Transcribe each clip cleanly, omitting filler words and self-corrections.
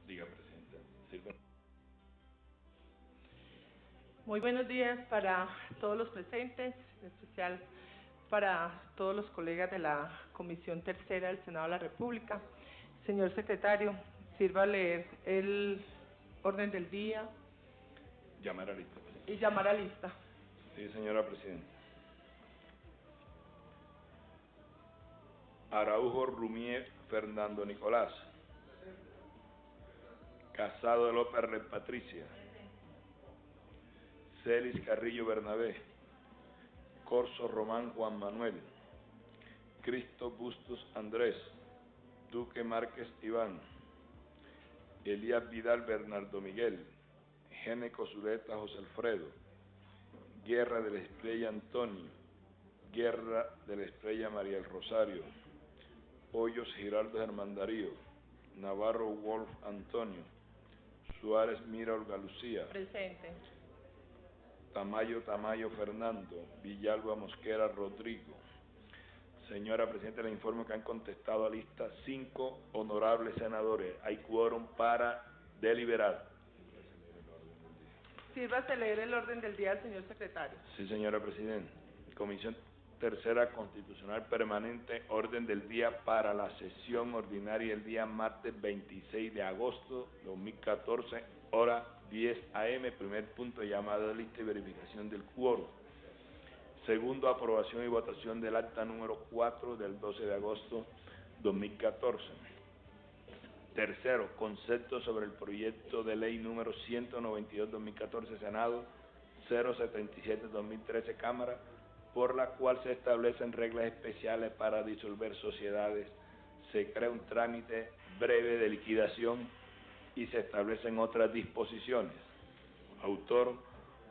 Diga, Presidenta. Sirva. Muy buenos días para todos los presentes, en especial para todos los colegas de la Comisión Tercera del Senado de la República. Señor Secretario, sirva a leer el orden del día Llamar a lista, Presidenta. y llamar a lista. Sí, señora Presidenta. Araujo Rumier Fernando Nicolás. Casado de López Red Patricia. Celis Carrillo Bernabé. Corso Román Juan Manuel. Cristo Bustos Andrés. Duque Márquez Iván. Elías Vidal Bernardo Miguel. Géneco Zuleta José Alfredo. Guerra de la Estrella Antonio. Guerra de la Estrella María del Rosario. Hoyos Giraldo Germán Darío. Navarro Wolf Antonio. Suárez Mira Olga Lucía. Presente. Tamayo Fernando. Villalba Mosquera Rodrigo. Señora Presidenta, le informo que han contestado a lista 5 honorables senadores. Hay quórum para deliberar. Sírvase a leer el orden del día al señor secretario. Sí, señora Presidenta. Comisión Tercera Constitucional Permanente, orden del día para la sesión ordinaria el día martes 26 de agosto 2014, hora 10 a.m. Primer punto, llamada de lista y verificación del quórum. Segundo, aprobación y votación del acta número 4 del 12 de agosto 2014. Tercero, concepto sobre el proyecto de ley número 192-2014, Senado 077-2013, Cámara, por la cual se establecen reglas especiales para disolver sociedades, se crea un trámite breve de liquidación y se establecen otras disposiciones. Autor,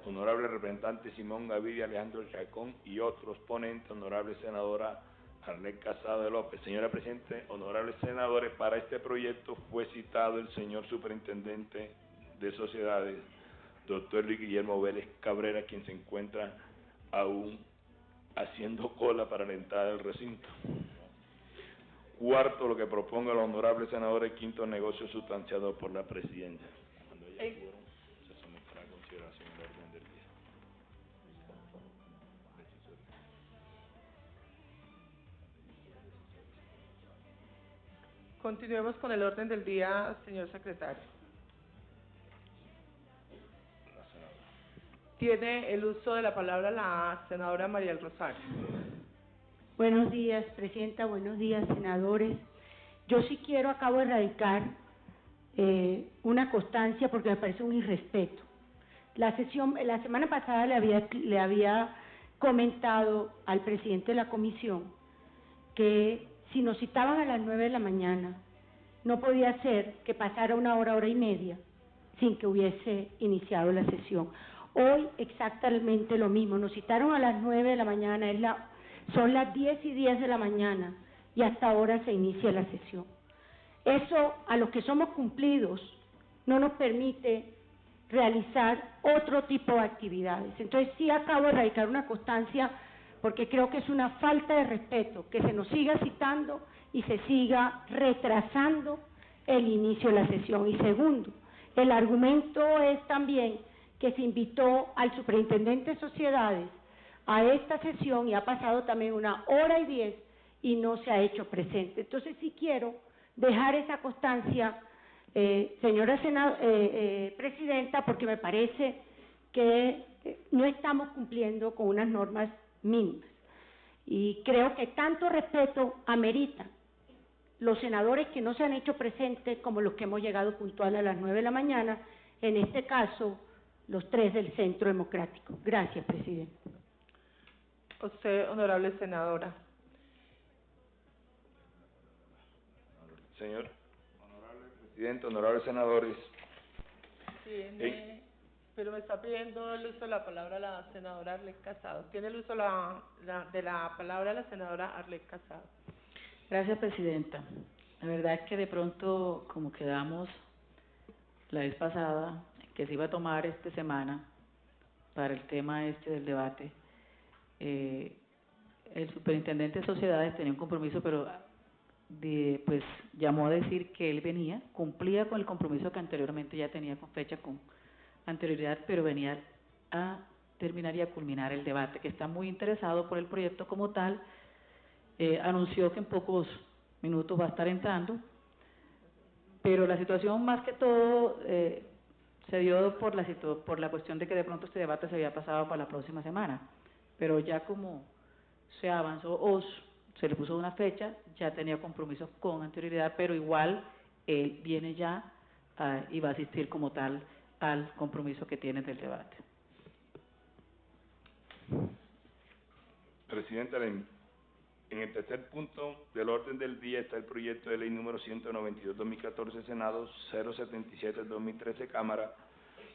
honorable representante Simón Gaviria Alejandro Chacón y otros ponentes, honorable senadora Arlet Casado de López. Señora Presidenta, honorables senadores, para este proyecto fue citado el señor Superintendente de Sociedades, doctor Luis Guillermo Vélez Cabrera, quien se encuentra aún haciendo cola para la entrada del recinto. Cuarto, lo que proponga el honorable senador. Quinto, negocio sustanciado por la Presidencia. Cuando haya quórum, se someterá a consideración el orden del día. Continuemos con el orden del día, señor secretario. Tiene el uso de la palabra la senadora María del Rosario. Buenos días, Presidenta. Buenos días, senadores. Yo sí acabo de radicar una constancia porque me parece un irrespeto. La semana pasada le había comentado al presidente de la comisión que si nos citaban a las 9 de la mañana, no podía ser que pasara una hora y media sin que hubiese iniciado la sesión. Hoy exactamente lo mismo, nos citaron a las 9 de la mañana, son las 10:10 de la mañana y hasta ahora se inicia la sesión. Eso, a los que somos cumplidos, no nos permite realizar otro tipo de actividades. Entonces sí acabo de radicar una constancia porque creo que es una falta de respeto que se nos siga citando y se siga retrasando el inicio de la sesión. Y segundo, el argumento es también que se invitó al superintendente de sociedades a esta sesión y ha pasado también 1:10 y no se ha hecho presente. Entonces sí quiero dejar esa constancia, señora Presidenta, porque me parece que no estamos cumpliendo con unas normas mínimas. Y creo que tanto respeto amerita los senadores que no se han hecho presentes como los que hemos llegado puntual a las 9 de la mañana, en este caso los 3 del Centro Democrático. Gracias, Presidente. Usted, honorable senadora. Señor honorable Presidente, honorables senadores. Pero me está pidiendo el uso de la palabra la senadora Arlet Casado. Tiene el uso de la palabra la senadora Arlet Casado. Gracias, Presidenta. La verdad es que de pronto, como quedamos la vez pasada, que se iba a tomar esta semana para el tema del debate, el superintendente de sociedades tenía un compromiso, pero pues llamó a decir que él venía, cumplía con el compromiso que anteriormente ya tenía con fecha con anterioridad, pero venía a terminar y a culminar el debate, que está muy interesado por el proyecto como tal. Anunció que en pocos minutos va a estar entrando, pero la situación más que todo se dio por la cuestión de que de pronto este debate se había pasado para la próxima semana, pero ya como se avanzó o se le puso una fecha, ya tenía compromisos con anterioridad, pero igual él viene ya y va a asistir como tal al compromiso que tiene del debate. Presidenta, en el tercer punto del orden del día está el proyecto de ley número 192/2014, Senado, 077/2013, Cámara,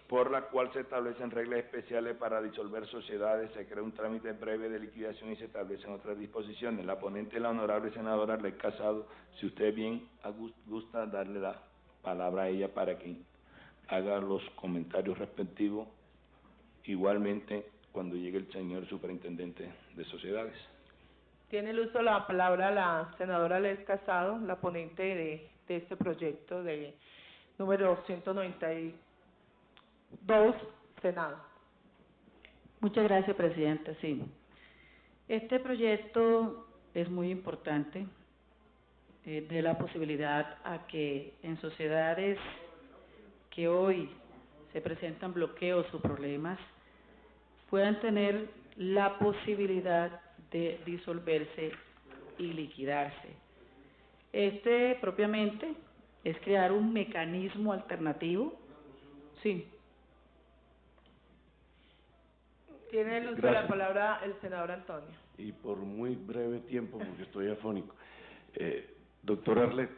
por la cual se establecen reglas especiales para disolver sociedades, se crea un trámite breve de liquidación y se establecen otras disposiciones. La ponente es la honorable senadora Arlet Casado. Si usted bien gusta darle la palabra a ella para que haga los comentarios respectivos, igualmente cuando llegue el señor superintendente de sociedades. Tiene el uso de la palabra la senadora Arlet Casado, la ponente de este proyecto de número 192, Senado. Muchas gracias, Presidenta. Sí, este proyecto es muy importante, de la posibilidad a que en sociedades que hoy se presentan bloqueos o problemas puedan tener la posibilidad de disolverse y liquidarse. Este propiamente es crear un mecanismo alternativo. Sí. Tiene el uso Gracias. de la palabra el senador Antonio. Y por muy breve tiempo, porque estoy afónico. Doctor Arlet,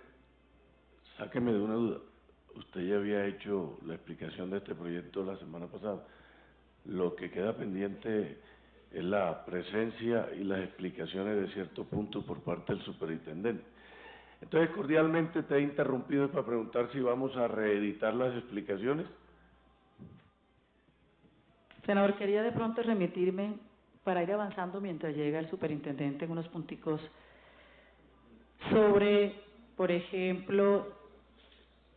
sáqueme de una duda. Usted ya había hecho la explicación de este proyecto la semana pasada. Lo que queda pendiente es la presencia y las explicaciones de ciertos puntos por parte del superintendente. Entonces, cordialmente te he interrumpido para preguntar si vamos a reeditar las explicaciones. Senador, quería de pronto remitirme para ir avanzando mientras llega el superintendente en unos punticos sobre, por ejemplo,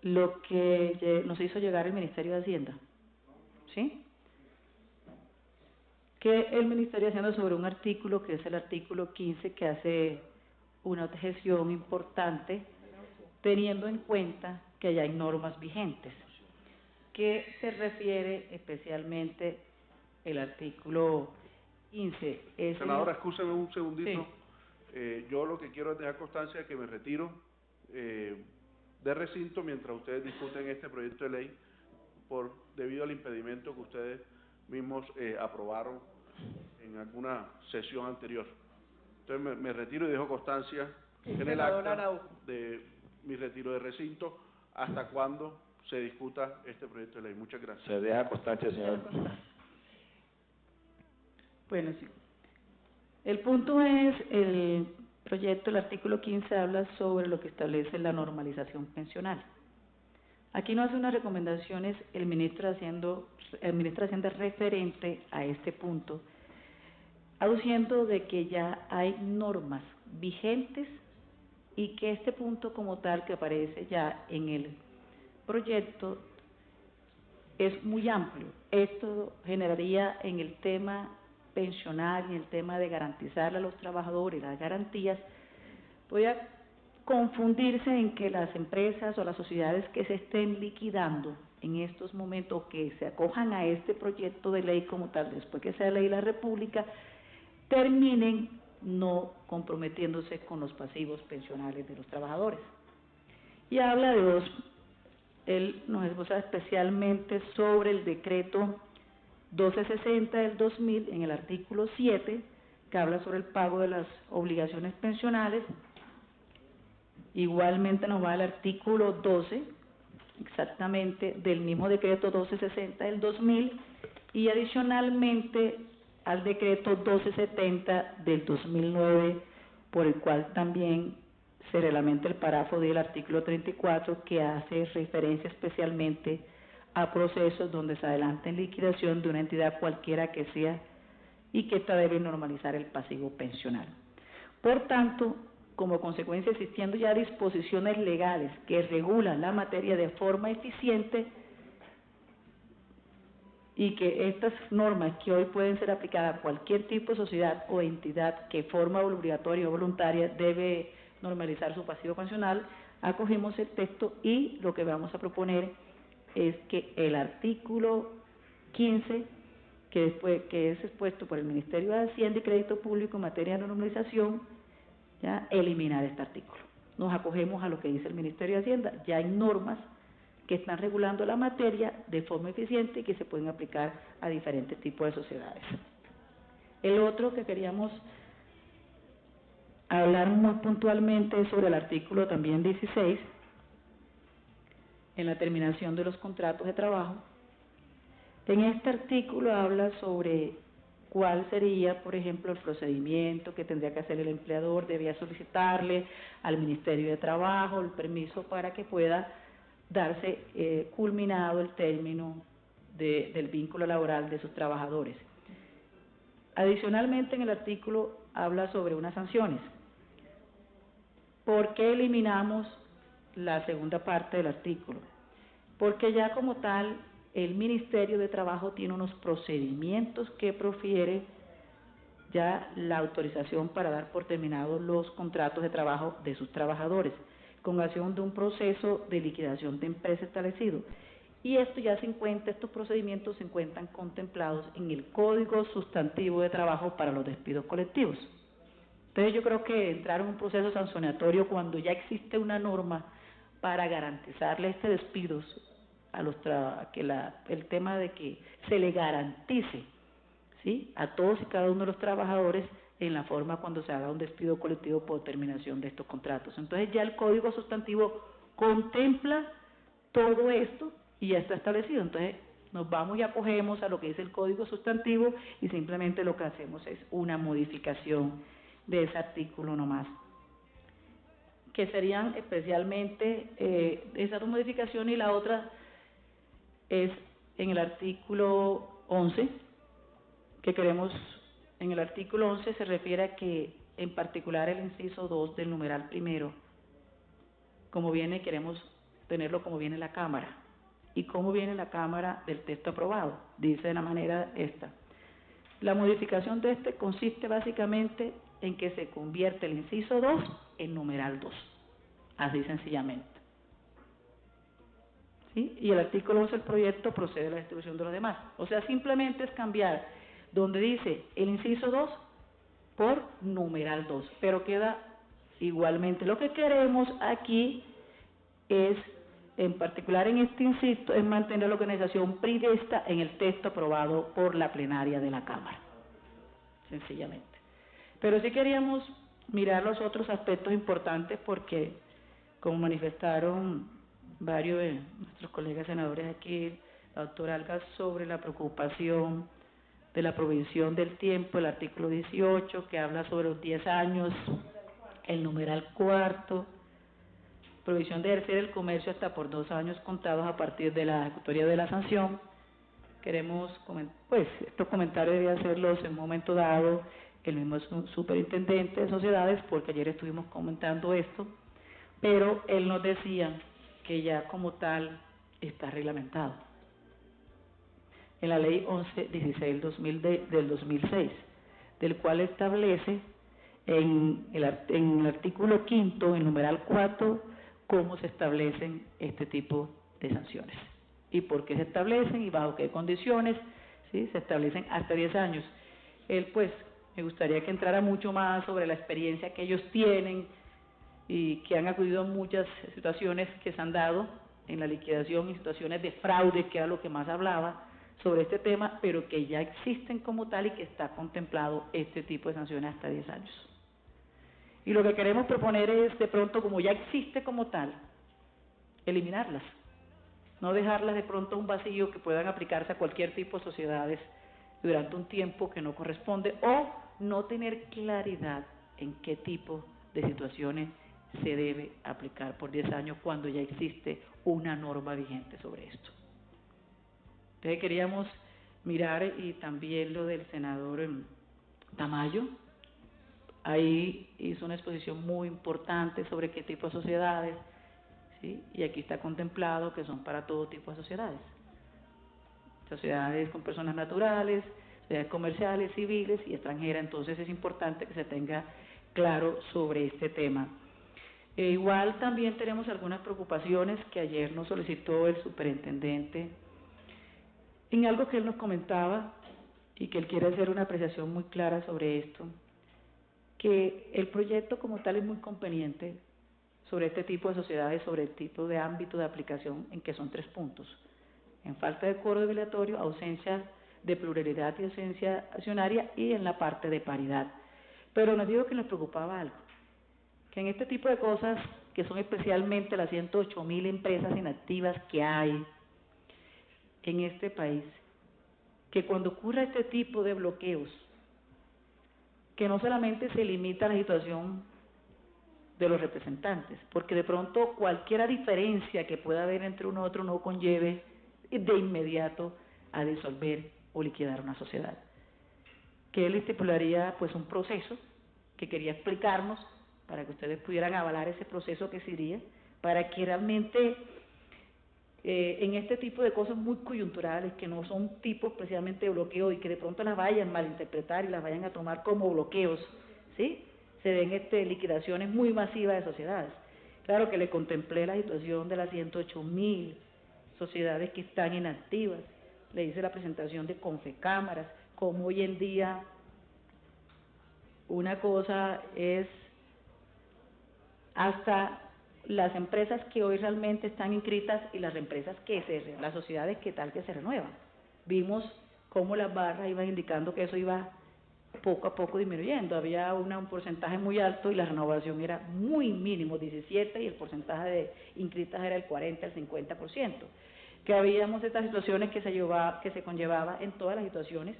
lo que nos hizo llegar el Ministerio de Hacienda, ¿sí? Que el Ministerio de Hacienda sobre un artículo que es el artículo 15, que hace una objeción importante teniendo en cuenta que ya hay normas vigentes, que se refiere especialmente el artículo 15. Senadora, escúcheme un segundito. Sí. Yo lo que quiero es dejar constancia de que me retiro de recinto mientras ustedes discuten este proyecto de ley debido al impedimento que ustedes mismos aprobaron en alguna sesión anterior. Entonces me retiro y dejo constancia en el acta de mi retiro de recinto hasta cuando se discuta este proyecto de ley. Muchas gracias. Se deja constancia, señor. Bueno, sí. El punto es, el proyecto, el artículo 15 habla sobre lo que establece la normalización pensional. Aquí nos hace unas recomendaciones el ministro de Hacienda referente a este punto, aduciendo de que ya hay normas vigentes y que este punto como tal que aparece ya en el proyecto es muy amplio. Esto generaría en el tema pensional y el tema de garantizarle a los trabajadores las garantías, podría confundirse en que las empresas o las sociedades que se estén liquidando en estos momentos, que se acojan a este proyecto de ley como tal, después que sea ley de la República, terminen no comprometiéndose con los pasivos pensionales de los trabajadores. Y habla de dos, él nos esboza especialmente sobre el decreto 1260 del 2000 en el artículo 7, que habla sobre el pago de las obligaciones pensionales. Igualmente nos va al artículo 12, exactamente, del mismo decreto 1260 del 2000, y adicionalmente al decreto 1270 del 2009, por el cual también se reglamenta el párrafo del artículo 34, que hace referencia especialmente a procesos donde se adelanta en liquidación de una entidad cualquiera que sea y que ésta debe normalizar el pasivo pensional. Por tanto, como consecuencia existiendo ya disposiciones legales que regulan la materia de forma eficiente y que estas normas que hoy pueden ser aplicadas a cualquier tipo de sociedad o entidad que de forma obligatoria o voluntaria debe normalizar su pasivo pensional, acogimos el texto y lo que vamos a proponer es que el artículo 15, que es expuesto por el Ministerio de Hacienda y Crédito Público en materia de normalización, ya eliminar este artículo. Nos acogemos a lo que dice el Ministerio de Hacienda, ya hay normas que están regulando la materia de forma eficiente y que se pueden aplicar a diferentes tipos de sociedades. El otro que queríamos hablar muy puntualmente es sobre el artículo también 16, en la terminación de los contratos de trabajo. En este artículo habla sobre cuál sería, por ejemplo, el procedimiento que tendría que hacer el empleador, debía solicitarle al Ministerio de Trabajo el permiso para que pueda darse culminado el término del vínculo laboral de sus trabajadores. Adicionalmente, en el artículo habla sobre unas sanciones. ¿Por qué eliminamos la segunda parte del artículo? Porque ya como tal, el Ministerio de Trabajo tiene unos procedimientos que profiere ya la autorización para dar por terminados los contratos de trabajo de sus trabajadores, con acción de un proceso de liquidación de empresa establecido. Y estos procedimientos se encuentran contemplados en el Código Sustantivo de Trabajo para los despidos colectivos. Entonces yo creo que entrar en un proceso sancionatorio cuando ya existe una norma para garantizarle este despidos a los el tema de que se le garantice, ¿sí?, a todos y cada uno de los trabajadores en la forma cuando se haga un despido colectivo por terminación de estos contratos. Entonces ya el Código Sustantivo contempla todo esto y ya está establecido. Entonces nos vamos y acogemos a lo que dice el Código Sustantivo y simplemente lo que hacemos es una modificación de ese artículo nomás, que serían especialmente esas dos modificaciones, y la otra es en el artículo 11, que queremos, en el artículo 11 se refiere a que en particular el inciso 2 del numeral primero, como viene, queremos tenerlo como viene en la Cámara. ¿Y cómo viene en la Cámara del texto aprobado? Dice de la manera esta: la modificación de este consiste básicamente en que se convierte el inciso 2 en numeral 2, así sencillamente. ¿Sí? Y el artículo 11 del proyecto procede a la distribución de los demás. O sea, simplemente es cambiar donde dice el inciso 2 por numeral 2, pero queda igualmente. Lo que queremos aquí es, en particular en este inciso, es mantener la organización prevista en el texto aprobado por la plenaria de la Cámara, sencillamente. Pero sí queríamos mirar los otros aspectos importantes porque, como manifestaron varios de nuestros colegas senadores aquí, la doctora Alga, sobre la preocupación de la provisión del tiempo, el artículo 18, que habla sobre los 10 años, el numeral cuarto, provisión de ejercer el comercio hasta por 2 años contados a partir de la ejecutoria de la sanción. Queremos, pues, estos comentarios debía hacerlos en un momento dado el mismo superintendente de sociedades, porque ayer estuvimos comentando esto, pero él nos decía que ya como tal está reglamentado en la ley 1116 del 2006, del cual establece en el artículo quinto, en numeral 4, cómo se establecen este tipo de sanciones y por qué se establecen y bajo qué condiciones, ¿sí?, se establecen hasta 10 años. Él, pues, me gustaría que entrara mucho más sobre la experiencia que ellos tienen y que han acudido a muchas situaciones que se han dado en la liquidación y situaciones de fraude, que era lo que más hablaba sobre este tema, pero que ya existen como tal y que está contemplado este tipo de sanciones hasta 10 años. Y lo que queremos proponer es, de pronto, como ya existe como tal, eliminarlas, no dejarlas de pronto un vacío que puedan aplicarse a cualquier tipo de sociedades durante un tiempo que no corresponde, o no tener claridad en qué tipo de situaciones se debe aplicar por 10 años cuando ya existe una norma vigente sobre esto. Entonces queríamos mirar, y también lo del senador Tamayo, ahí hizo una exposición muy importante sobre qué tipo de sociedades, ¿sí? Y aquí está contemplado que son para todo tipo de sociedades. Sociedades con personas naturales, sociedades comerciales, civiles y extranjeras. Entonces es importante que se tenga claro sobre este tema. Igual también tenemos algunas preocupaciones que ayer nos solicitó el superintendente en algo que él nos comentaba y que él quiere hacer una apreciación muy clara sobre esto, que el proyecto como tal es muy conveniente sobre este tipo de sociedades, sobre el tipo de ámbito de aplicación, en que son 3 puntos. En falta de quórum obligatorio, ausencia de pluralidad y ausencia accionaria, y en la parte de paridad. Pero nos dijo que nos preocupaba algo, que en este tipo de cosas, que son especialmente las 108.000 empresas inactivas que hay en este país, que cuando ocurra este tipo de bloqueos, que no solamente se limita a la situación de los representantes, porque de pronto cualquier diferencia que pueda haber entre uno y otro no conlleve de inmediato a disolver o liquidar una sociedad. Que él estipularía pues un proceso que quería explicarnos para que ustedes pudieran avalar ese proceso que sería, para que realmente en este tipo de cosas muy coyunturales, que no son tipos precisamente de bloqueo y que de pronto las vayan a malinterpretar y las vayan a tomar como bloqueos, ¿sí? Se den liquidaciones muy masivas de sociedades. Claro que le contemplé la situación de las 108.000 sociedades que están inactivas, le hice la presentación de Confecámaras, como hoy en día una cosa es hasta las empresas que hoy realmente están inscritas y las empresas las sociedades que tal que se renuevan. Vimos cómo las barras iban indicando que eso iba poco a poco disminuyendo, había un porcentaje muy alto y la renovación era muy mínimo, 17, y el porcentaje de inscritas era el 40, el 50%. Que habíamos estas situaciones que se conllevaba en todas las situaciones,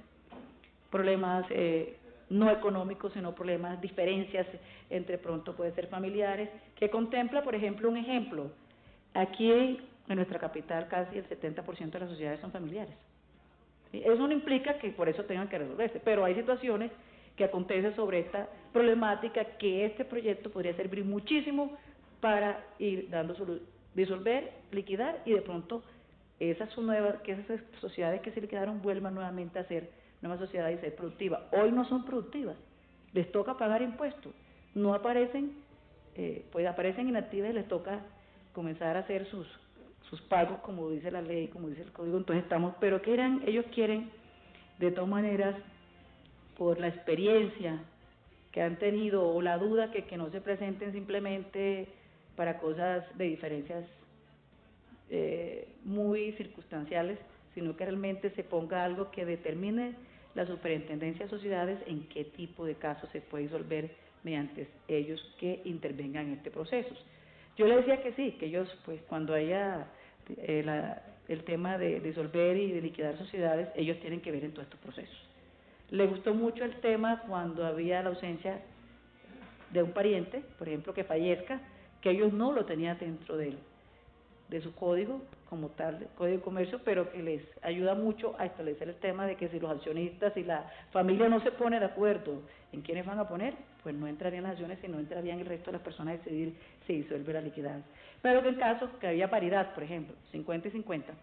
problemas no económicos, sino problemas, diferencias entre pronto puede ser familiares, que contempla, por ejemplo, un ejemplo. Aquí en nuestra capital casi el 70% de las sociedades son familiares. ¿Sí? Eso no implica que por eso tengan que resolverse, pero hay situaciones que acontecen sobre esta problemática que este proyecto podría servir muchísimo para ir dando disolver, liquidar y de pronto que esas sociedades que se liquidaron vuelvan nuevamente a ser nuevas sociedades y ser productivas. Hoy no son productivas, les toca pagar impuestos, no aparecen, pues aparecen inactivas y les toca comenzar a hacer sus pagos como dice la ley, como dice el código. Entonces pero ellos quieren de todas maneras, por la experiencia que han tenido o la duda que no se presenten simplemente para cosas de diferencias muy circunstanciales, sino que realmente se ponga algo que determine la superintendencia de sociedades en qué tipo de casos se puede disolver mediante ellos que intervengan en este proceso. Yo le decía que sí, que ellos, pues cuando haya el tema de disolver y de liquidar sociedades, ellos tienen que ver en todos estos procesos. Le gustó mucho el tema cuando había la ausencia de un pariente, por ejemplo, que fallezca, que ellos no lo tenían dentro de su código como tal, código de comercio, pero que les ayuda mucho a establecer el tema de que si los accionistas y la familia no se pone de acuerdo en quiénes van a poner, pues no entrarían las acciones, sino entrarían el resto de las personas a decidir si disuelve la liquidez. Pero que en caso que había paridad, por ejemplo, 50 y 50,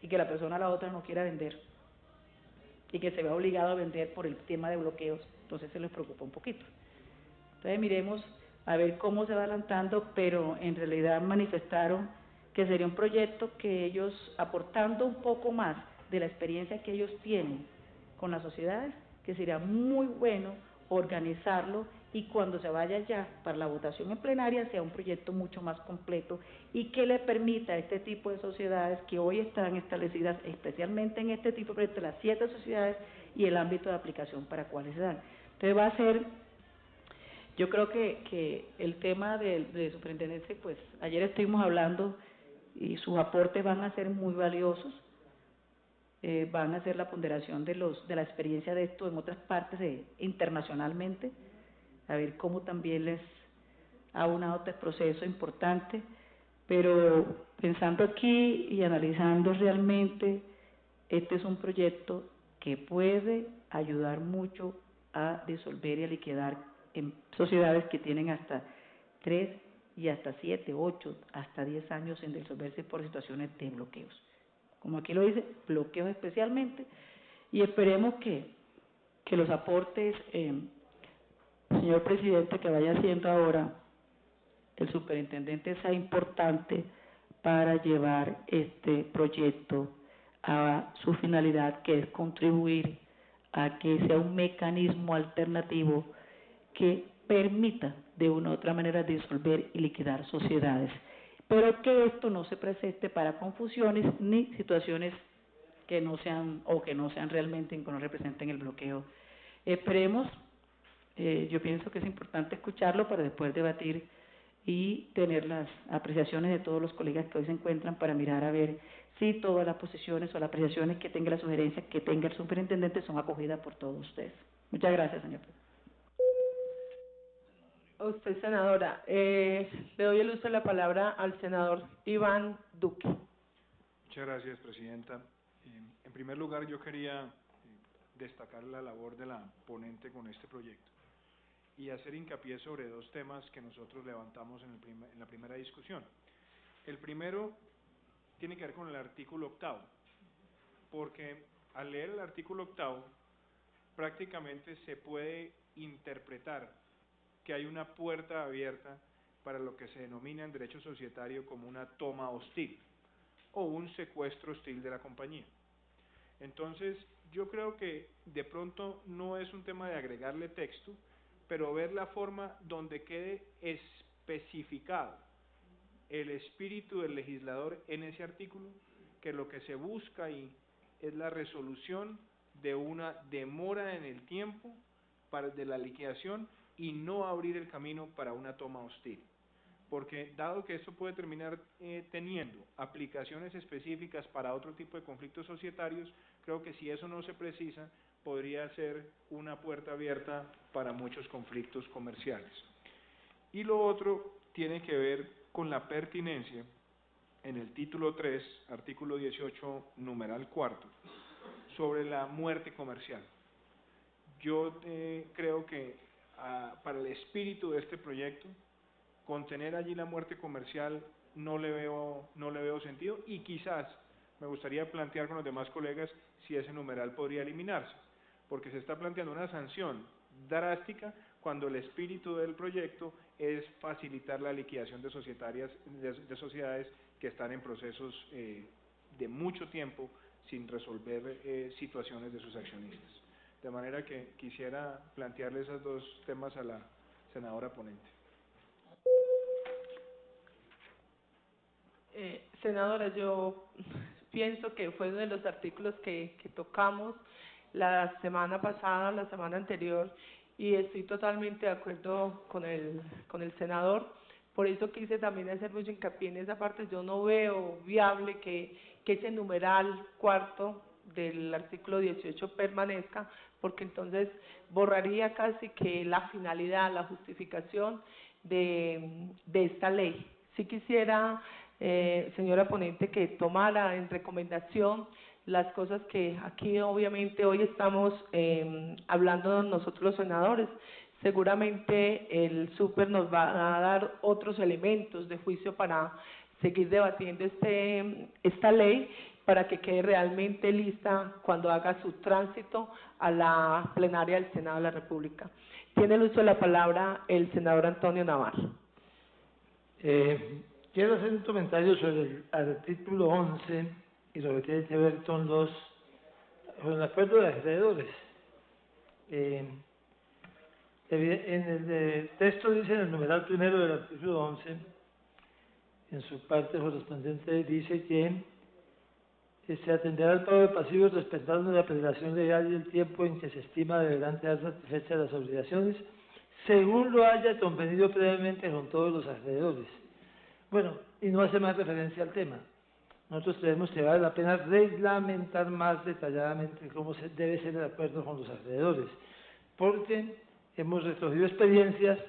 y que la persona a la otra no quiera vender, y que se vea obligado a vender por el tema de bloqueos, entonces se les preocupa un poquito. Entonces miremos a ver cómo se va adelantando, pero en realidad manifestaron que sería un proyecto que ellos, aportando un poco más de la experiencia que ellos tienen con las sociedades, que sería muy bueno organizarlo y cuando se vaya ya para la votación en plenaria sea un proyecto mucho más completo y que le permita a este tipo de sociedades que hoy están establecidas, especialmente en este tipo de proyectos, las 7 sociedades y el ámbito de aplicación para cuáles se dan. Entonces va a ser, yo creo que el tema de superintendencia, pues ayer estuvimos hablando y sus aportes van a ser muy valiosos, van a hacer la ponderación de la experiencia de esto en otras partes internacionalmente, a ver cómo también les ha unado este proceso importante, pero pensando aquí y analizando realmente, este es un proyecto que puede ayudar mucho a disolver y a liquidar en sociedades que tienen hasta 3 y hasta 7, 8, hasta 10 años en disolverse por situaciones de bloqueos. Como aquí lo dice, bloqueos especialmente, y esperemos que los aportes, señor presidente, que vaya haciendo ahora el superintendente sea importante para llevar este proyecto a su finalidad, que es contribuir a que sea un mecanismo alternativo que permita de una u otra manera disolver y liquidar sociedades, pero que esto no se presente para confusiones ni situaciones que no sean realmente, que no representen el bloqueo. Esperemos, yo pienso que es importante escucharlo para después debatir y tener las apreciaciones de todos los colegas que hoy se encuentran para mirar a ver si todas las posiciones o las apreciaciones que tenga, las sugerencias que tenga el superintendente son acogidas por todos ustedes. Muchas gracias, señor presidente. A usted, senadora. Le doy el uso de la palabra al senador Iván Duque. Muchas gracias, presidenta. En primer lugar, yo quería destacar la labor de la ponente con este proyecto y hacer hincapié sobre dos temas que nosotros levantamos en la primera discusión. El primero tiene que ver con el artículo 8º, porque al leer el artículo 8º prácticamente se puede interpretar que hay una puerta abierta para lo que se denomina en derecho societario como una toma hostil o un secuestro hostil de la compañía. Entonces, yo creo que de pronto no es un tema de agregarle texto, pero ver la forma donde quede especificado el espíritu del legislador en ese artículo, que lo que se busca ahí es la resolución de una demora en el tiempo de la liquidación y no abrir el camino para una toma hostil. Porque dado que esto puede terminar teniendo aplicaciones específicas para otro tipo de conflictos societarios, creo que si eso no se precisa, podría ser una puerta abierta para muchos conflictos comerciales. Y lo otro tiene que ver con la pertinencia en el título 3, artículo 18, numeral 4, sobre la muerte comercial. Yo creo que para el espíritu de este proyecto, contener allí la muerte comercial no le veo sentido, y quizás me gustaría plantear con los demás colegas si ese numeral podría eliminarse, porque se está planteando una sanción drástica cuando el espíritu del proyecto es facilitar la liquidación de sociedades que están en procesos de mucho tiempo sin resolver situaciones de sus accionistas. De manera que quisiera plantearle esos dos temas a la senadora ponente. Senadora, yo pienso que fue uno de los artículos que tocamos la semana pasada, la semana anterior, y estoy totalmente de acuerdo con el senador. Por eso quise también hacer mucho hincapié en esa parte. Yo no veo viable que ese numeral 4 del artículo 18 permanezca, porque entonces borraría casi que la finalidad, la justificación de esta ley. Sí quisiera, señora ponente, que tomara en recomendación las cosas que aquí obviamente hoy estamos hablando nosotros los senadores. Seguramente el súper nos va a dar otros elementos de juicio para seguir debatiendo esta ley, para que quede realmente lista cuando haga su tránsito a la plenaria del Senado de la República. Tiene el uso de la palabra el senador Antonio Navarro. Quiero hacer un comentario sobre el artículo 11 y lo que tiene que ver con el acuerdo de acreedores. En el texto dice, en el numeral primero del artículo 11, en su parte correspondiente, dice que se atenderá al pago de pasivos respetando la prelación legal y el tiempo en que se estima deberán quedar satisfechas las obligaciones, según lo haya convenido previamente con todos los acreedores. Bueno, y no hace más referencia al tema. Nosotros creemos que vale la pena reglamentar más detalladamente cómo debe ser el acuerdo con los acreedores, porque hemos recogido experiencias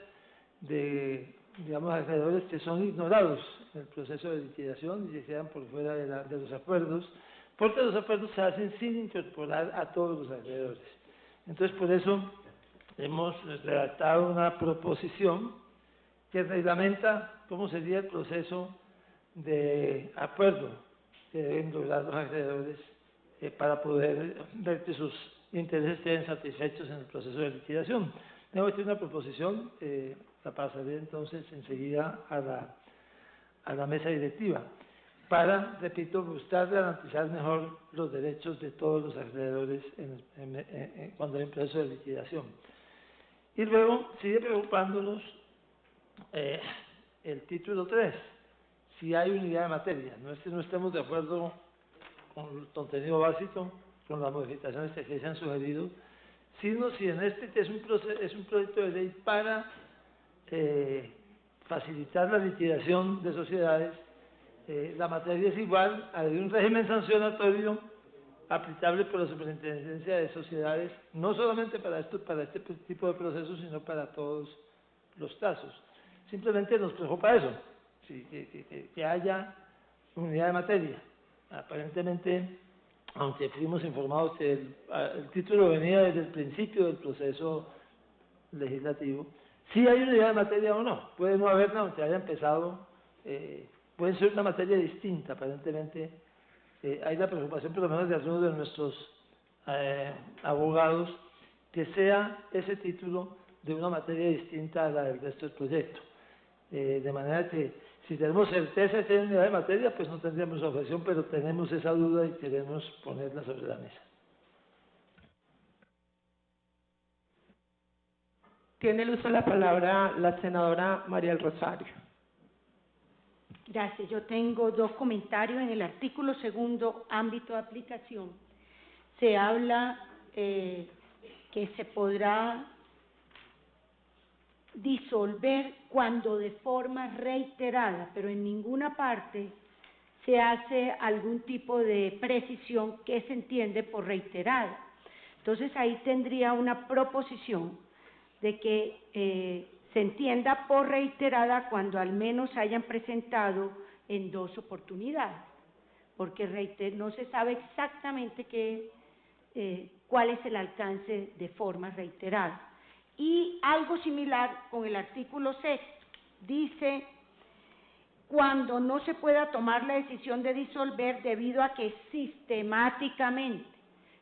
de, digamos, acreedores que son ignorados en el proceso de liquidación y se quedan por fuera de los acuerdos, porque los acuerdos se hacen sin incorporar a todos los acreedores. Entonces, por eso hemos redactado una proposición que reglamenta cómo sería el proceso de acuerdo que deben lograr los acreedores para poder ver que sus intereses queden satisfechos en el proceso de liquidación. Tengo aquí una proposición, la pasaré entonces enseguida a la mesa directiva, para, repito, buscar garantizar mejor los derechos de todos los acreedores cuando hay un proceso de liquidación. Y luego sigue preocupándonos el título 3, si hay unidad de materia. No es que no estemos de acuerdo con el contenido básico, con las modificaciones que se han sugerido, sino si en este que es un proyecto de ley para facilitar la liquidación de sociedades, la materia es igual a la de un régimen sancionatorio aplicable por la Superintendencia de Sociedades, no solamente para este tipo de procesos, sino para todos los casos. Simplemente nos preocupa eso, sí, que haya unidad de materia. Aparentemente, aunque fuimos informados que el título venía desde el principio del proceso legislativo, si hay unidad de materia o no. Puede no haberla, aunque haya empezado, puede ser una materia distinta. Aparentemente, hay la preocupación, por lo menos de algunos de nuestros abogados, que sea ese título de una materia distinta a la del resto del proyecto. De manera que, si tenemos certeza de que hay unidad de materia, pues no tendríamos objeción, pero tenemos esa duda y queremos ponerla sobre la mesa. Tiene el uso de la palabra la senadora María del Rosario. Gracias. Yo tengo dos comentarios. En el artículo 2, ámbito de aplicación, se habla que se podrá disolver cuando de forma reiterada, pero en ninguna parte se hace algún tipo de precisión que se entiende por reiterada. Entonces ahí tendría una proposición de que se entienda por reiterada cuando al menos hayan presentado en 2 oportunidades, porque no se sabe exactamente cuál es el alcance de forma reiterada. Y algo similar con el artículo 6, dice cuando no se pueda tomar la decisión de disolver debido a que sistemáticamente.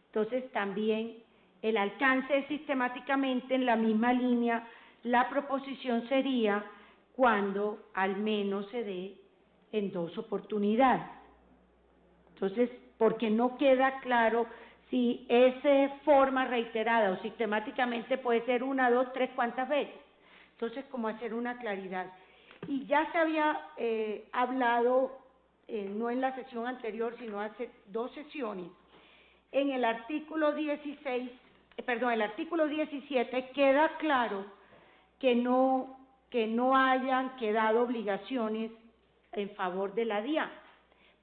Entonces también el alcance de sistemáticamente, en la misma línea, la proposición sería cuando al menos se dé en 2 oportunidades. Entonces, porque no queda claro si es forma reiterada o sistemáticamente puede ser 1, 2, 3, ¿cuántas veces? Entonces, como hacer una claridad. Y ya se había hablado, no en la sesión anterior, sino hace 2 sesiones, en el artículo 17 queda claro que no hayan quedado obligaciones en favor de la DIAN,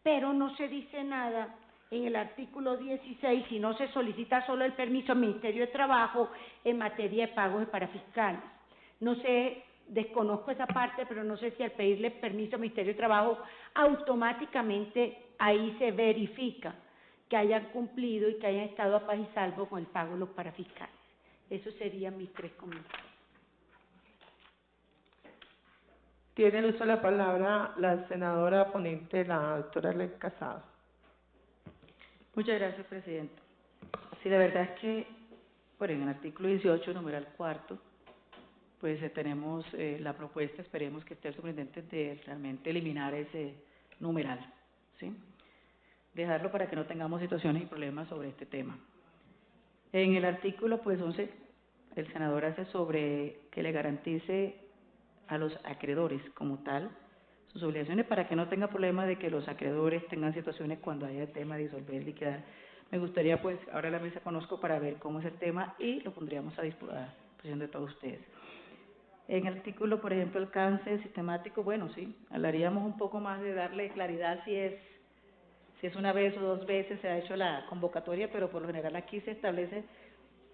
pero no se dice nada en el artículo 16 si no se solicita solo el permiso al Ministerio de Trabajo en materia de pagos de parafiscales. No sé, desconozco esa parte, pero no sé si al pedirle permiso al Ministerio de Trabajo automáticamente ahí se verifica que hayan cumplido y que hayan estado a paz y salvo con el pago de los parafiscales. Esos serían mis 3 comentarios. Tiene el uso de la palabra la senadora ponente, la doctora Arlet Casado. Muchas gracias, Presidenta. Sí, la verdad es que, bueno, en el artículo 18, numeral 4, pues tenemos la propuesta, esperemos que esté el superintendente, de realmente eliminar ese numeral, ¿sí? Dejarlo para que no tengamos situaciones y problemas sobre este tema. En el artículo, pues 11, el senador hace sobre que le garantice a los acreedores como tal sus obligaciones para que no tenga problema de que los acreedores tengan situaciones cuando haya el tema de disolver, liquidar. Me gustaría, pues, ahora la mesa conozco para ver cómo es el tema y lo pondríamos a disposición de todos ustedes. En el artículo, por ejemplo, el alcance sistemático, bueno, sí, hablaríamos un poco más de darle claridad si es una vez o 2 veces se ha hecho la convocatoria, pero por lo general aquí se establece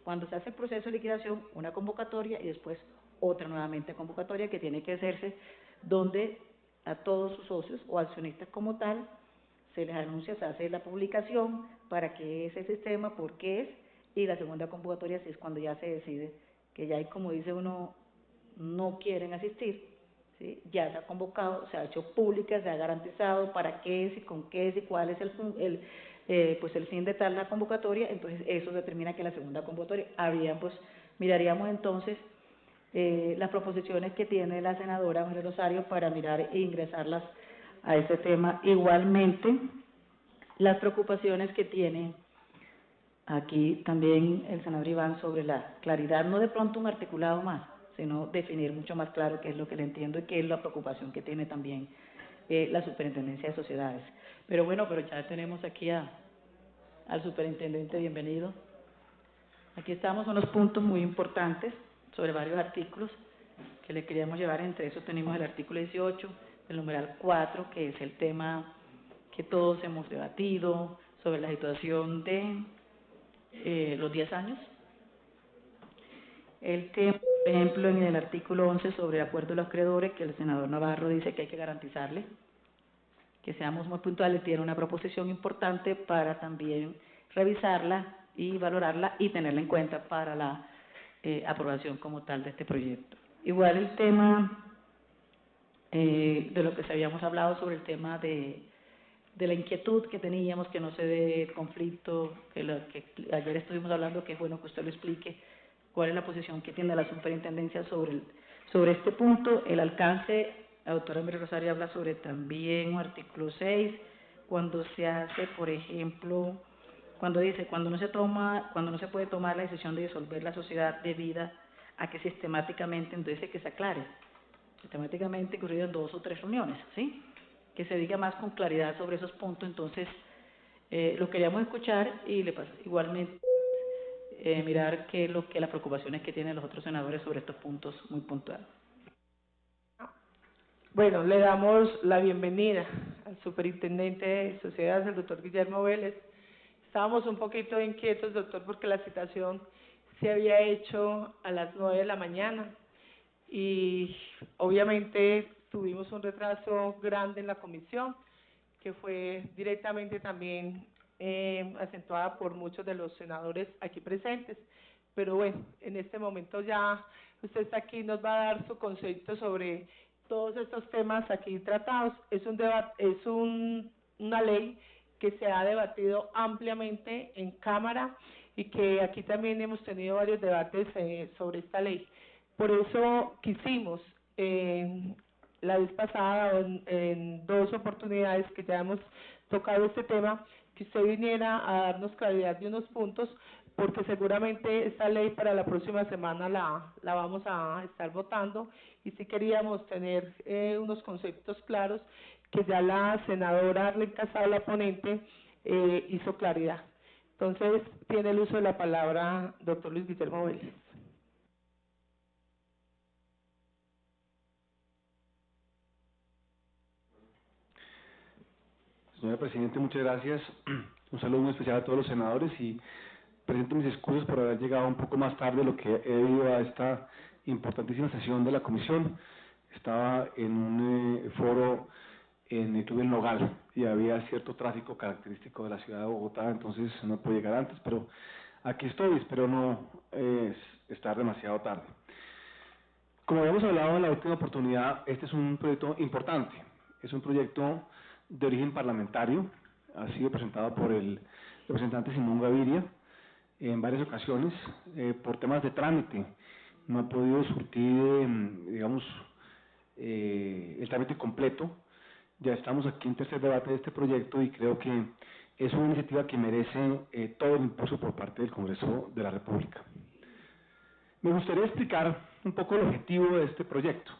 cuando se hace el proceso de liquidación una convocatoria y después otra nuevamente convocatoria que tiene que hacerse donde a todos sus socios o accionistas como tal se les anuncia, se hace la publicación para qué es el sistema, por qué es, y la segunda convocatoria sí es cuando ya se decide que ya hay, como dice uno, no quieren asistir, ¿sí? Ya se ha convocado, se ha hecho pública, se ha garantizado para qué es y con qué es y cuál es pues el fin de tal la convocatoria. Entonces eso determina que la segunda convocatoria miraríamos entonces las proposiciones que tiene la senadora María Rosario para mirar e ingresarlas a este tema. Igualmente, las preocupaciones que tiene aquí también el senador Iván sobre la claridad, no de pronto un articulado más, sino definir mucho más claro qué es lo que le entiendo y qué es la preocupación que tiene también la Superintendencia de Sociedades. Pero bueno, ya tenemos aquí al superintendente, bienvenido. Aquí estamos, unos puntos muy importantes sobre varios artículos que le queríamos llevar. Entre esos tenemos el artículo 18, el numeral 4, que es el tema que todos hemos debatido sobre la situación de los 10 años. El tema, por ejemplo, en el artículo 11 sobre el acuerdo de los acreedores, que el senador Navarro dice que hay que garantizarle, que seamos muy puntuales, tiene una proposición importante para también revisarla y valorarla y tenerla en cuenta para la aprobación como tal de este proyecto. Igual el tema de lo que habíamos hablado sobre el tema de la inquietud que teníamos, que no se dé conflicto, que ayer estuvimos hablando, que es bueno que usted lo explique, cuál es la posición que tiene la superintendencia sobre este punto. El alcance, la doctora María Rosario habla sobre también un artículo 6, cuando se hace, por ejemplo, cuando dice, cuando no se puede tomar la decisión de disolver la sociedad debida a que sistemáticamente, entonces que se aclare, sistemáticamente ocurrido en 2 o 3 reuniones, ¿sí? Que se diga más con claridad sobre esos puntos. Entonces, lo queríamos escuchar y igualmente mirar qué es lo que las preocupaciones que tienen los otros senadores sobre estos puntos muy puntuales. Bueno, le damos la bienvenida al superintendente de Sociedades, el doctor Guillermo Vélez. Estábamos un poquito inquietos, doctor, porque la citación se había hecho a las 9 de la mañana y obviamente tuvimos un retraso grande en la comisión, que fue directamente también acentuada por muchos de los senadores aquí presentes. Pero bueno, en este momento ya usted está aquí, nos va a dar su concepto sobre todos estos temas aquí tratados. Es un debate, una ley que se ha debatido ampliamente en Cámara y que aquí también hemos tenido varios debates sobre esta ley. Por eso quisimos, la vez pasada, en 2 oportunidades que ya hemos tocado este tema, que usted viniera a darnos claridad de unos puntos, porque seguramente esta ley para la próxima semana la vamos a estar votando, y sí queríamos tener unos conceptos claros que ya la senadora Arlene Casado, la ponente, hizo claridad. Entonces, tiene el uso de la palabra doctor Luis Guillermo Vélez. Señora Presidente, muchas gracias. Un saludo muy especial a todos los senadores y presento mis excusas por haber llegado un poco más tarde de lo que he debido a esta importantísima sesión de la comisión. Estaba en un foro en Itúbel Nogal y había cierto tráfico característico de la ciudad de Bogotá, entonces no pude llegar antes, pero aquí estoy, espero no estar demasiado tarde. Como habíamos hablado en la última oportunidad, este es un proyecto importante, es un proyecto de origen parlamentario, ha sido presentado por el representante Simón Gaviria en varias ocasiones, por temas de trámite, no ha podido surtir, digamos, el trámite completo. Ya estamos aquí en tercer debate de este proyecto y creo que es una iniciativa que merece todo el impulso por parte del Congreso de la República. Me gustaría explicar un poco el objetivo de este proyecto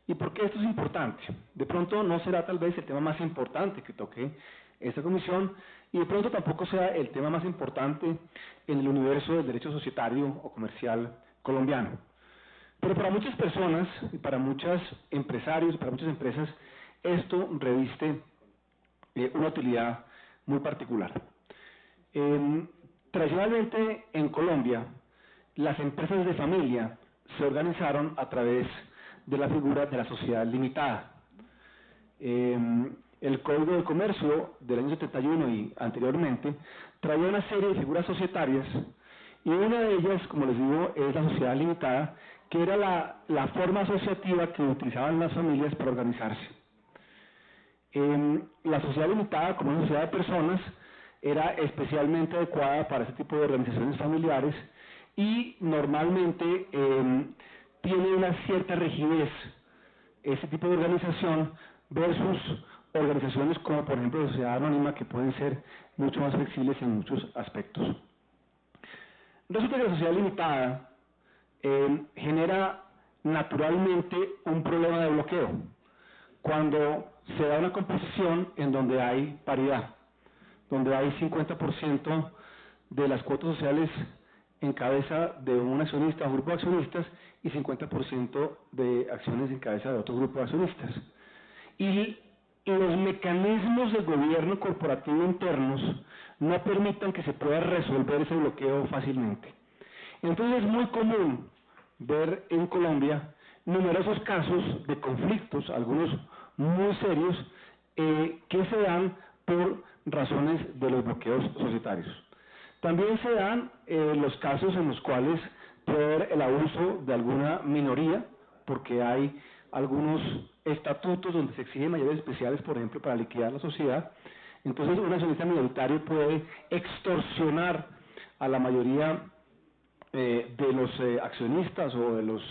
y por qué esto es importante. De pronto no será tal vez el tema más importante que toque esta comisión y de pronto tampoco sea el tema más importante en el universo del derecho societario o comercial colombiano. Pero para muchas personas y para muchos empresarios y para muchas empresas esto reviste una utilidad muy particular. Tradicionalmente en Colombia las empresas de familia se organizaron a través de la figura de la sociedad limitada. El Código de Comercio del año 71 y anteriormente traía una serie de figuras societarias Y una de ellas, como les digo, es la sociedad limitada, que era la forma asociativa que utilizaban las familias para organizarse. La sociedad limitada, como una sociedad de personas, era especialmente adecuada para este tipo de organizaciones familiares y normalmente tiene una cierta rigidez este tipo de organización versus organizaciones como por ejemplo la sociedad anónima, que pueden ser mucho más flexibles en muchos aspectos. Resulta que la sociedad limitada genera naturalmente un problema de bloqueo cuando se da una composición en donde hay paridad, donde hay 50% de las cuotas sociales en cabeza de un accionista o grupo de accionistas y 50% de acciones en cabeza de otro grupo de accionistas. Y los mecanismos de gobierno corporativo internos no permitan que se pueda resolver ese bloqueo fácilmente. Entonces es muy común ver en Colombia numerosos casos de conflictos, algunos muy serios, que se dan por razones de los bloqueos societarios. También se dan los casos en los cuales puede haber el abuso de alguna minoría, porque hay algunos estatutos donde se exigen mayores especiales, por ejemplo, para liquidar la sociedad. Entonces, un accionista minoritario puede extorsionar a la mayoría de los accionistas o de los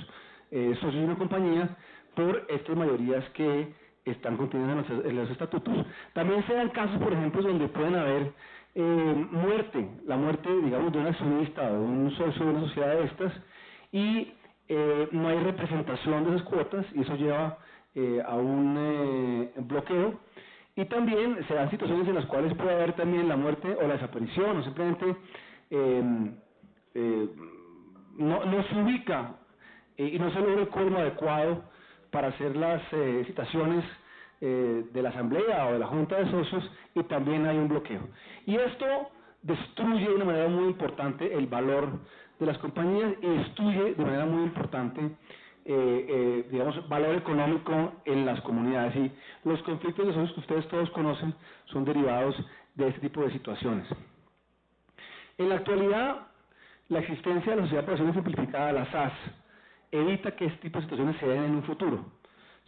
socios de una compañía por estas mayorías que están contenidas en los estatutos. También se dan casos, por ejemplo, donde pueden haber muerte, la muerte, digamos, de un accionista o de un socio de una sociedad de estas, y no hay representación de esas cuotas, y eso lleva a un bloqueo. Y también se dan situaciones en las cuales puede haber también la muerte o la desaparición, o simplemente no se ubica y no se logra el quórum adecuado para hacer las citaciones de la asamblea o de la junta de socios, y también hay un bloqueo. Y esto destruye de una manera muy importante el valor de las compañías y destruye de manera muy importante digamos, valor económico en las comunidades, y los conflictos de socios que ustedes todos conocen son derivados de este tipo de situaciones. En la actualidad, la existencia de la Sociedad por Acciones Simplificada, la SAS, evita que este tipo de situaciones se den en un futuro.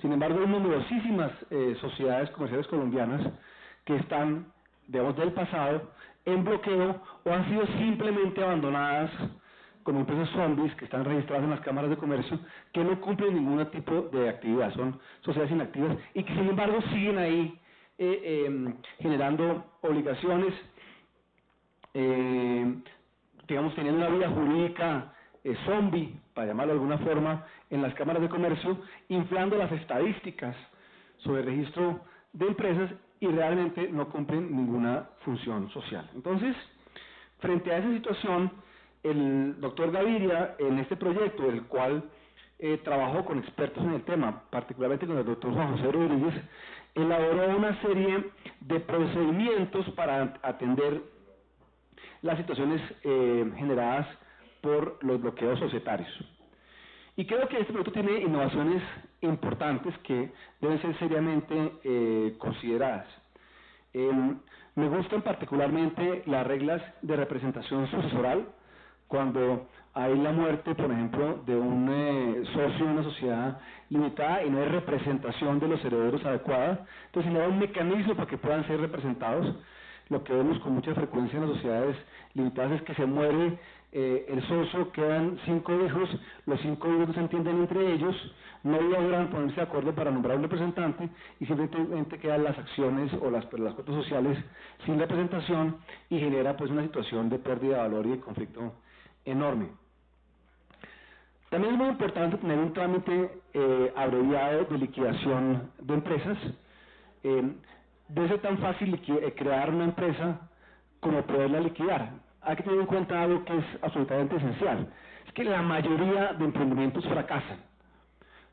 Sin embargo, hay numerosísimas sociedades comerciales colombianas que están, digamos, del pasado en bloqueo o han sido simplemente abandonadas como empresas zombies que están registradas en las cámaras de comercio, que no cumplen ningún tipo de actividad, son sociedades inactivas y que sin embargo siguen ahí generando obligaciones, digamos, teniendo una vida jurídica zombie, para llamarlo de alguna forma, en las cámaras de comercio, inflando las estadísticas sobre el registro de empresas y realmente no cumplen ninguna función social. Entonces, frente a esa situación, el doctor Gaviria, en este proyecto, el cual trabajó con expertos en el tema, particularmente con el doctor Juan José Rodríguez, elaboró una serie de procedimientos para atender las situaciones generadas por los bloqueos societarios. Y creo que este proyecto tiene innovaciones importantes que deben ser seriamente consideradas. Me gustan particularmente las reglas de representación sucesoral, cuando hay la muerte, por ejemplo, de un socio de una sociedad limitada y no hay representación de los herederos adecuada. Entonces se le da un mecanismo para que puedan ser representados. Lo que vemos con mucha frecuencia en las sociedades limitadas es que se muere el socio, quedan 5 hijos, los 5 hijos no se entienden entre ellos, no logran ponerse de acuerdo para nombrar un representante y simplemente quedan las acciones o las cuotas sociales sin representación, y genera pues una situación de pérdida de valor y de conflicto enorme. También es muy importante tener un trámite abreviado de liquidación de empresas. Debe ser tan fácil crear una empresa como poderla liquidar. Hay que tener en cuenta algo que es absolutamente esencial: es que la mayoría de emprendimientos fracasan.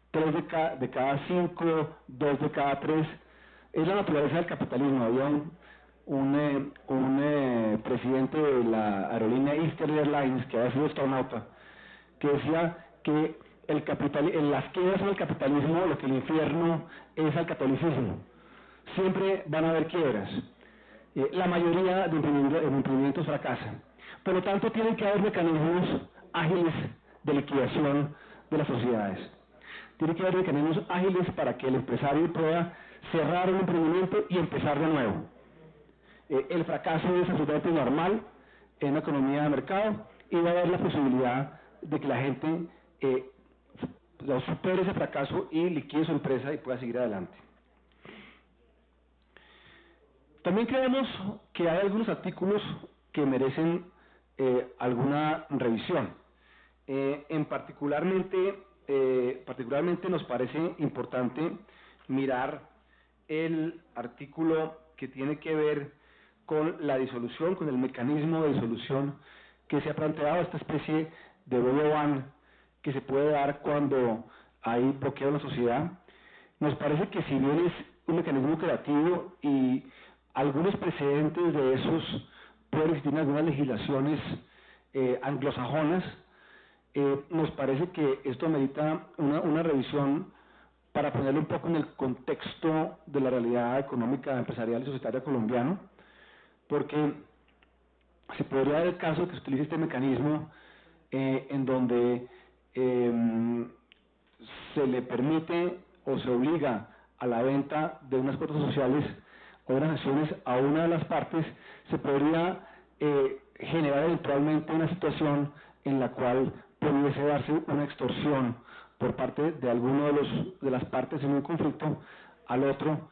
3 de cada 5, 2 de cada 3, es la naturaleza del capitalismo. Había un presidente de la aerolínea Eastern Airlines, que había sido astronauta, que decía que las quiebras son el capitalismo, lo que el infierno es al catolicismo. Siempre van a haber quiebras. La mayoría de emprendimientos fracasan. Por lo tanto, tienen que haber mecanismos ágiles de liquidación de las sociedades. Tiene que haber mecanismos ágiles para que el empresario pueda cerrar un emprendimiento y empezar de nuevo. El fracaso es absolutamente normal en una economía de mercado y va a haber la posibilidad de que la gente supere ese fracaso y liquide su empresa y pueda seguir adelante. También creemos que hay algunos artículos que merecen alguna revisión. Particularmente nos parece importante mirar el artículo que tiene que ver con la disolución, con el mecanismo de disolución que se ha planteado, esta especie de bollo van que se puede dar cuando hay bloqueo en la sociedad. Nos parece que si bien es un mecanismo creativo y algunos precedentes de esos pueden existir en algunas legislaciones anglosajonas, nos parece que esto merita una revisión para ponerlo un poco en el contexto de la realidad económica, empresarial y societaria colombiana, porque se podría dar el caso de que se utilice este mecanismo en donde se le permite o se obliga a la venta de unas cuotas sociales o unas acciones a una de las partes, se podría generar eventualmente una situación en la cual pudiese darse una extorsión por parte de alguno de las partes en un conflicto al otro,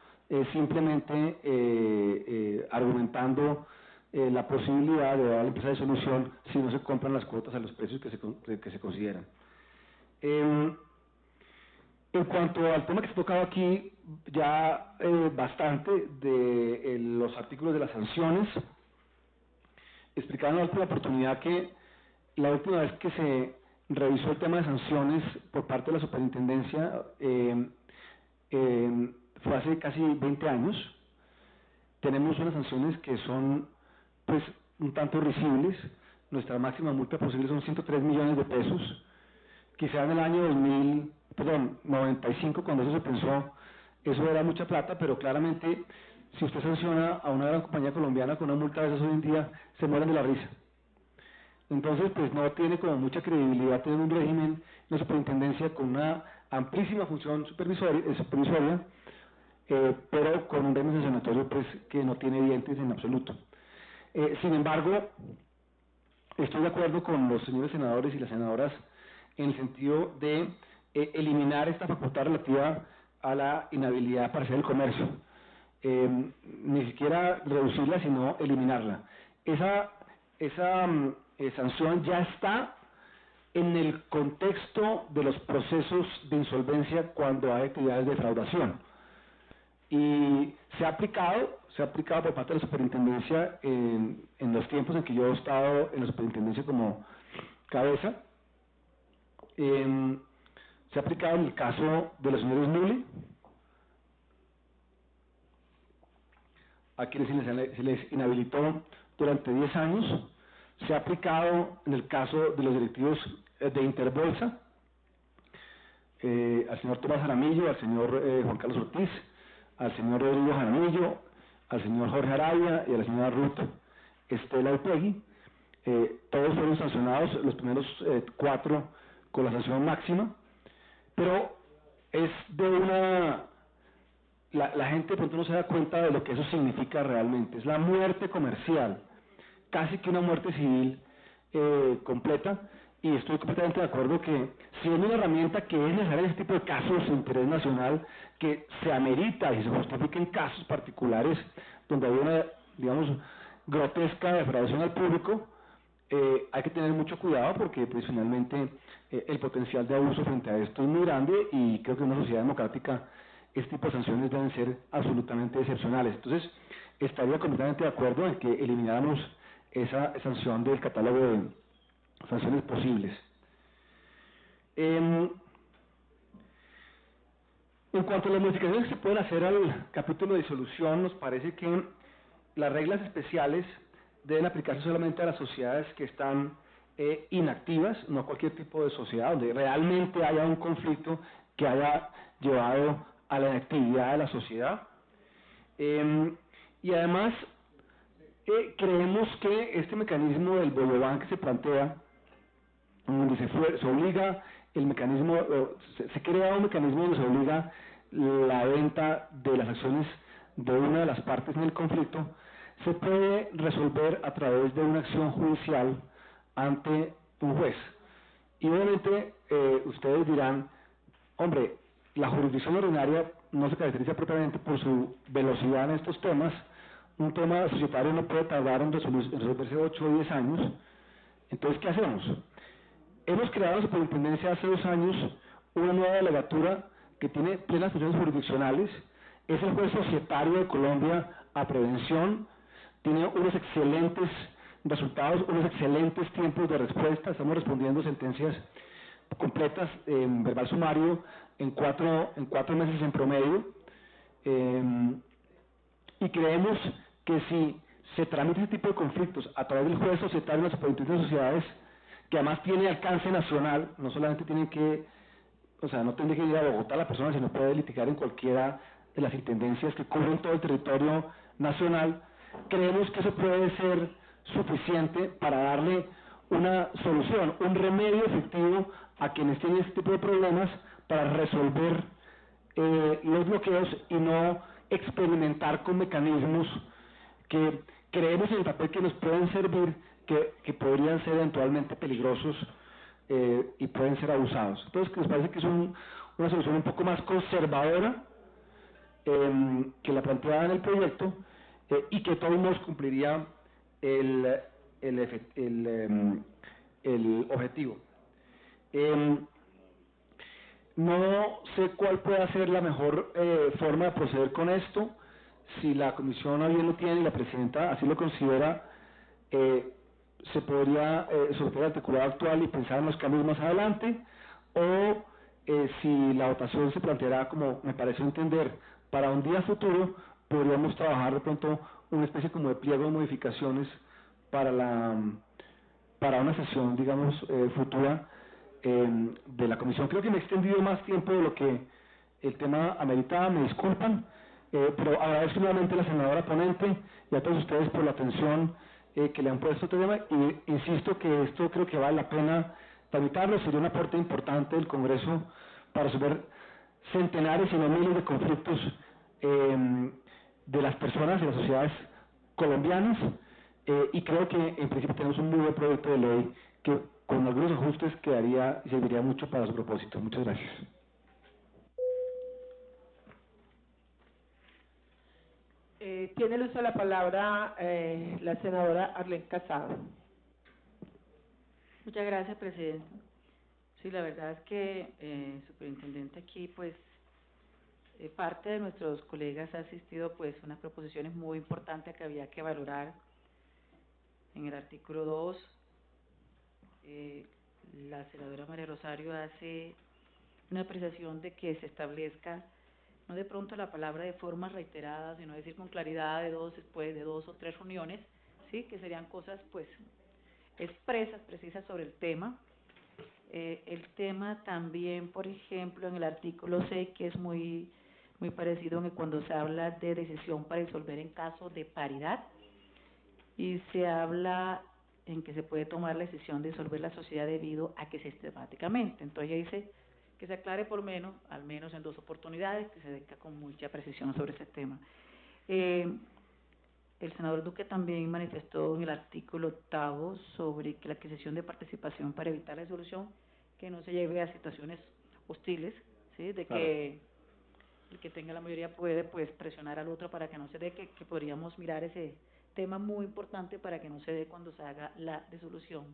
simplemente argumentando la posibilidad de dar a la empresa de solución si no se compran las cuotas a los precios que se consideran. En cuanto al tema que se ha tocado aquí ya bastante de los artículos de las sanciones, explicaron en la última oportunidad que la última vez que se revisó el tema de sanciones por parte de la superintendencia fue hace casi 20 años. Tenemos unas sanciones que son pues un tanto risibles. Nuestra máxima multa posible son 103 millones de pesos. Quizá en el año 95, cuando eso se pensó, eso era mucha plata, pero claramente si usted sanciona a una gran compañía colombiana con una multa de esas hoy en día, se mueren de la risa. Entonces, pues no tiene como mucha credibilidad tener un régimen de superintendencia con una amplísima función supervisoria, pero con un régimen sancionatorio pues, que no tiene dientes en absoluto. Sin embargo, estoy de acuerdo con los señores senadores y las senadoras en el sentido de eliminar esta facultad relativa a la inhabilidad parcial del comercio. Ni siquiera reducirla, sino eliminarla. Esa sanción ya está en el contexto de los procesos de insolvencia cuando hay actividades de defraudación. Y se ha aplicado por parte de la superintendencia en los tiempos en que yo he estado en la superintendencia como cabeza. Se ha aplicado en el caso de los señores Nulli, a quienes se les inhabilitó durante 10 años. Se ha aplicado en el caso de los directivos de Interbolsa, al señor Tomás Jaramillo, al señor Juan Carlos Ortiz, al señor Rodrigo Jaramillo, al señor Jorge Arabia y a la señora Ruth Estela Upegui. Todos fueron sancionados, los primeros 4 con la sanción máxima, pero es de una... La gente de pronto no se da cuenta de lo que eso significa realmente. Es la muerte comercial, casi que una muerte civil completa, y estoy completamente de acuerdo que si es una herramienta que es necesaria en este tipo de casos de interés nacional, que se amerita y se justifica en casos particulares donde hay una, digamos, grotesca defraudación al público, hay que tener mucho cuidado porque pues finalmente el potencial de abuso frente a esto es muy grande, y creo que en una sociedad democrática este tipo de sanciones deben ser absolutamente excepcionales. Entonces, estaría completamente de acuerdo en que elimináramos esa sanción del catálogo de sanciones posibles. En cuanto a las modificaciones que se pueden hacer al capítulo de disolución, nos parece que las reglas especiales deben aplicarse solamente a las sociedades que están inactivas, no a cualquier tipo de sociedad donde realmente haya un conflicto que haya llevado a la inactividad de la sociedad. Y además, creemos que este mecanismo del Boyobán que se plantea, donde se obliga el mecanismo, se crea un mecanismo donde se obliga la venta de las acciones de una de las partes en el conflicto, se puede resolver a través de una acción judicial ante un juez. Y obviamente ustedes dirán, hombre, la jurisdicción ordinaria no se caracteriza propiamente por su velocidad en estos temas. Un tema societario no puede tardar en resolverse 8 o 10 años. Entonces, ¿qué hacemos? Hemos creado en la superintendencia hace 2 años una nueva delegatura que tiene plenas funciones jurisdiccionales. Es el juez societario de Colombia a prevención. Tiene unos excelentes resultados, unos excelentes tiempos de respuesta. Estamos respondiendo sentencias completas en verbal sumario en 4 meses en promedio. Y creemos que si se tramita ese tipo de conflictos a través del juez societario de la Superintendencia de Sociedades, que además tiene alcance nacional, no solamente tienen que, o sea, no tendría que ir a Bogotá la persona, sino puede litigar en cualquiera de las intendencias que cubren todo el territorio nacional. Creemos que eso puede ser suficiente para darle una solución, un remedio efectivo a quienes tienen este tipo de problemas para resolver los bloqueos y no experimentar con mecanismos que creemos en el papel que nos pueden servir, que podrían ser eventualmente peligrosos y pueden ser abusados. Entonces, nos parece que es una solución un poco más conservadora que la planteada en el proyecto y que de todos modos cumpliría el objetivo. No sé cuál puede ser la mejor forma de proceder con esto. Si la comisión a bien lo tiene y la presidenta así lo considera, se podría soltar el articulado actual y pensar en los cambios más adelante, o si la votación se planteará, como me parece entender, para un día futuro, podríamos trabajar de pronto una especie como de pliego de modificaciones para una sesión, digamos, futura de la comisión. Creo que me he extendido más tiempo de lo que el tema ameritaba, me disculpan, pero agradezco nuevamente a la senadora ponente y a todos ustedes por la atención que le han puesto a este tema, y insisto que esto creo que vale la pena tramitarlo. Sería un aporte importante del Congreso para resolver centenares y no miles de conflictos de las personas y las sociedades colombianas, y creo que en principio tenemos un muy buen proyecto de ley que con algunos ajustes quedaría y serviría mucho para su propósito. Muchas gracias. Tiene el uso de la palabra la senadora Arlene Casado. Muchas gracias, presidente. Sí, la verdad es que superintendente aquí, pues, parte de nuestros colegas ha asistido, pues, unas proposiciones muy importantes que había que valorar. En el artículo 2, la senadora María Rosario hace una apreciación de que se establezca, no de pronto la palabra de forma reiterada, sino decir con claridad después de 2 o 3 reuniones, sí, que serían cosas, pues, expresas, precisas sobre el tema. El tema también, por ejemplo, en el artículo 6, que es muy parecido en cuando se habla de decisión para disolver en caso de paridad, y se habla en que se puede tomar la decisión de disolver la sociedad debido a que sistemáticamente. Entonces ella dice que se aclare al menos en 2 oportunidades, que se dedica con mucha precisión sobre ese tema. El senador Duque también manifestó en el artículo 8 sobre que la adquisición de participación para evitar la disolución, que no se lleve a situaciones hostiles, ¿sí? De que el que tenga la mayoría puede, pues, presionar al otro para que no se dé, que podríamos mirar ese tema muy importante para que no se dé cuando se haga la disolución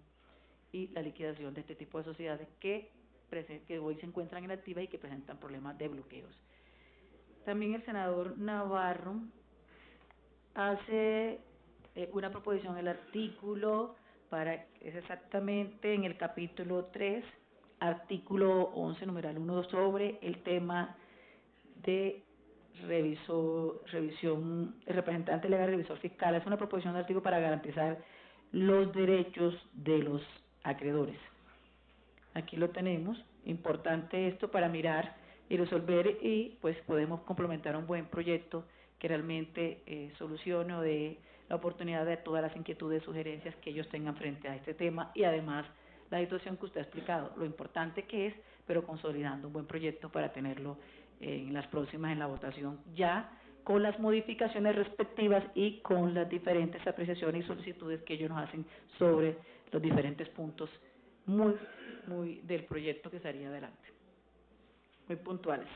y la liquidación de este tipo de sociedades que hoy se encuentran inactivas y que presentan problemas de bloqueos. También el senador Navarro hace una proposición en el artículo es exactamente en el capítulo 3, artículo 11, numeral 1, sobre el tema de revisión, el representante legal revisor fiscal. Es una proposición de artículo para garantizar los derechos de los acreedores. Aquí lo tenemos, importante esto para mirar y resolver, y pues podemos complementar un buen proyecto que realmente solucione o dé la oportunidad de todas las inquietudes, sugerencias que ellos tengan frente a este tema y además la situación que usted ha explicado, lo importante que es, pero consolidando un buen proyecto para tenerlo en las próximas en la votación ya con las modificaciones respectivas y con las diferentes apreciaciones y solicitudes que ellos nos hacen sobre los diferentes puntos muy del proyecto que se haría adelante. Muy puntuales.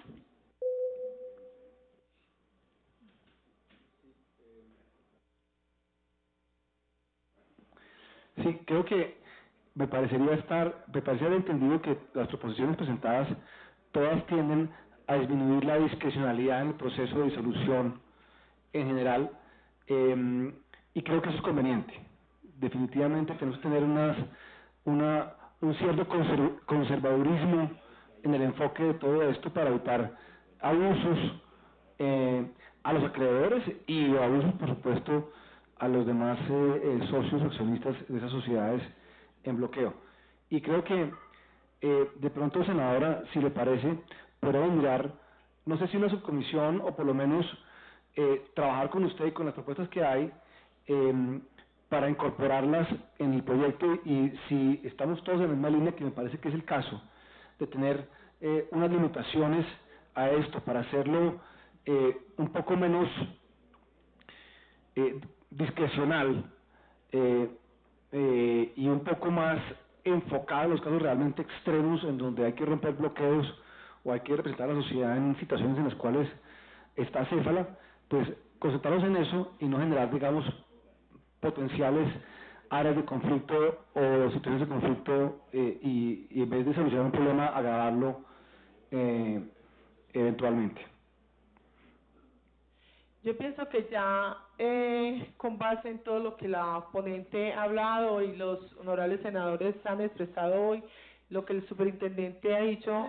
Sí, creo que me parecería haber entendido que las proposiciones presentadas todas tienden a disminuir la discrecionalidad en el proceso de disolución en general, y creo que eso es conveniente. Definitivamente tenemos que tener un cierto conservadurismo en el enfoque de todo esto para evitar abusos a los acreedores y abusos, por supuesto, a los demás socios accionistas de esas sociedades en bloqueo. Y creo que de pronto, senadora, si le parece, podemos mirar, no sé si una subcomisión o por lo menos trabajar con usted y con las propuestas que hay para incorporarlas en el proyecto, y si estamos todos en la misma línea, que me parece que es el caso, de tener unas limitaciones a esto para hacerlo un poco menos discrecional y un poco más enfocado en los casos realmente extremos en donde hay que romper bloqueos o hay que representar a la sociedad en situaciones en las cuales está acéfala, pues concentrarnos en eso y no generar, digamos, potenciales áreas de conflicto o situaciones de conflicto y en vez de solucionar un problema, agravarlo eventualmente. Yo pienso que ya con base en todo lo que la ponente ha hablado y los honorables senadores han expresado hoy, lo que el superintendente ha dicho,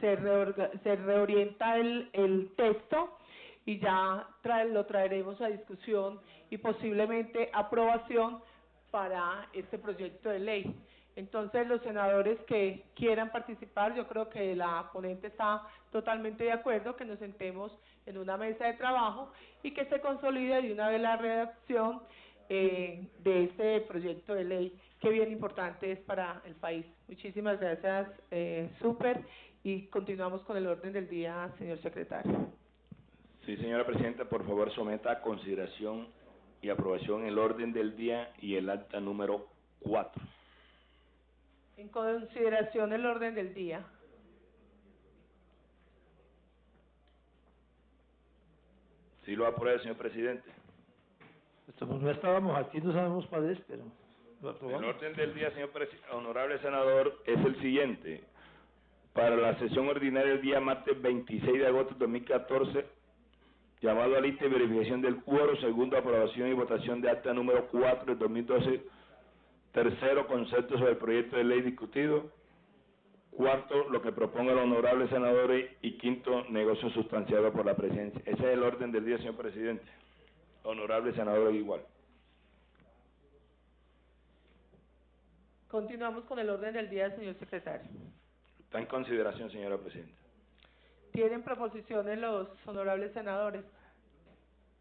se reorienta el texto y ya lo traeremos a discusión y posiblemente aprobación para este proyecto de ley. Entonces, los senadores que quieran participar, yo creo que la ponente está totalmente de acuerdo, que nos sentemos en una mesa de trabajo y que se consolide de una vez la redacción de este proyecto de ley, que bien importante es para el país. Muchísimas gracias, Super, y continuamos con el orden del día, señor secretario. Sí, señora presidenta, por favor someta a consideración y aprobación el orden del día y el acta número 4. En consideración el orden del día. Sí lo aprueba, señor presidente. Como no estábamos aquí, no sabemos cuál es, pero lo aprobamos. El orden del día, señor honorable senador, es el siguiente. Para la sesión ordinaria el día martes 26 de agosto de 2014, llamado a lista y verificación del quórum. Segundo, aprobación y votación de acta número 4 del 2012. Tercero, concepto sobre el proyecto de ley discutido. Cuarto, lo que proponga el honorable senador. Y quinto, negocio sustanciado por la presidencia. Ese es el orden del día, señor presidente. Honorable senador, igual. Continuamos con el orden del día, señor secretario. Está en consideración, señora presidenta. ¿Tienen proposiciones los honorables senadores?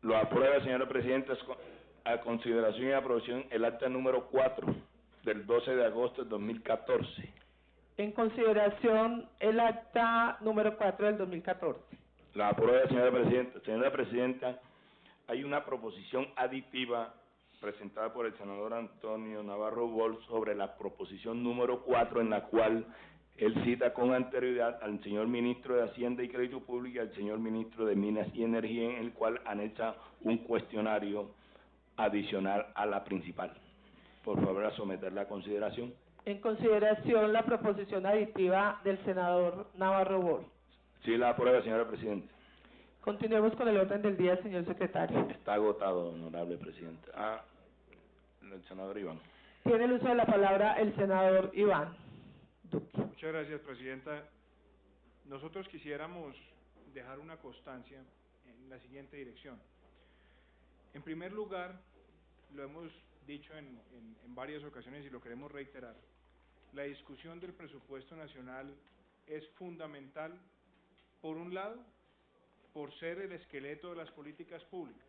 Lo aprueba, señora presidenta, a consideración y aprobación el acta número 4 del 12 de agosto de 2014. En consideración el acta número 4 del 2014. La aprueba, señora presidenta. Señora presidenta, hay una proposición aditiva presentada por el senador Antonio Navarro Boll sobre la proposición número 4, en la cual él cita con anterioridad al señor ministro de Hacienda y Crédito Público y al señor ministro de Minas y Energía, en el cual anexa un cuestionario adicional a la principal. Por favor, a someterla a consideración. En consideración la proposición aditiva del senador Navarro Boll. Sí, la aprueba, señora presidenta. Continuemos con el orden del día, señor secretario. Está agotado, honorable presidente. El senador Iván. Tiene el uso de la palabra el senador Iván Duque. Muchas gracias, presidenta. Nosotros quisiéramos dejar una constancia en la siguiente dirección. En primer lugar, lo hemos dicho en varias ocasiones y lo queremos reiterar, la discusión del presupuesto nacional es fundamental, por un lado, por ser el esqueleto de las políticas públicas,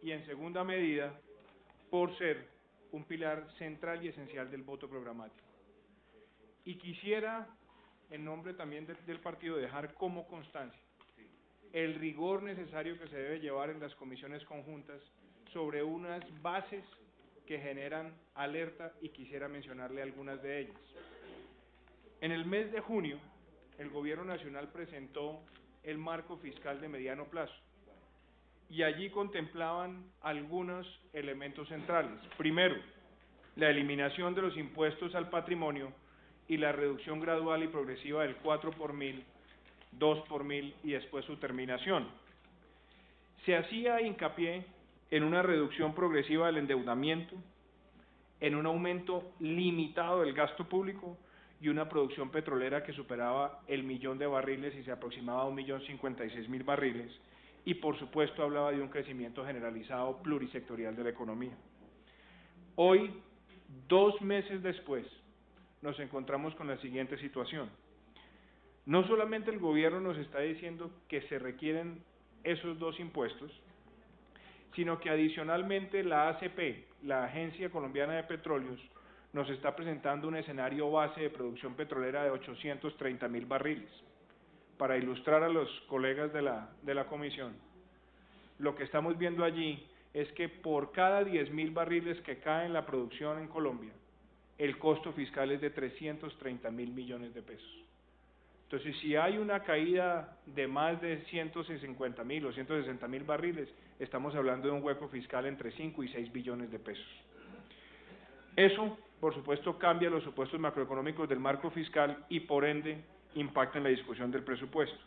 y en segunda medida, por ser un pilar central y esencial del voto programático. Y quisiera, en nombre también del partido, dejar como constancia el rigor necesario que se debe llevar en las comisiones conjuntas sobre unas bases que generan alerta, y quisiera mencionarle algunas de ellas. En el mes de junio, el Gobierno Nacional presentó el marco fiscal de mediano plazo, y allí contemplaban algunos elementos centrales. Primero, la eliminación de los impuestos al patrimonio y la reducción gradual y progresiva del 4 por mil, 2 por mil y después su terminación. Se hacía hincapié en una reducción progresiva del endeudamiento, en un aumento limitado del gasto público y una producción petrolera que superaba el 1.000.000 de barriles y se aproximaba a 1.056.000 barriles, y por supuesto hablaba de un crecimiento generalizado plurisectorial de la economía. Hoy, 2 meses después, nos encontramos con la siguiente situación. No solamente el gobierno nos está diciendo que se requieren esos 2 impuestos, sino que adicionalmente la ACP, la Agencia Colombiana de Petróleos, nos está presentando un escenario base de producción petrolera de 830.000 barriles. Para ilustrar a los colegas de la comisión, lo que estamos viendo allí es que por cada 10.000 barriles que cae en la producción en Colombia, el costo fiscal es de 330.000 millones de pesos. Entonces, si hay una caída de más de 150.000 o 160.000 barriles, estamos hablando de un hueco fiscal entre 5 y 6 billones de pesos. Eso, por supuesto, cambia los supuestos macroeconómicos del marco fiscal y, por ende, impacta en la discusión del presupuesto.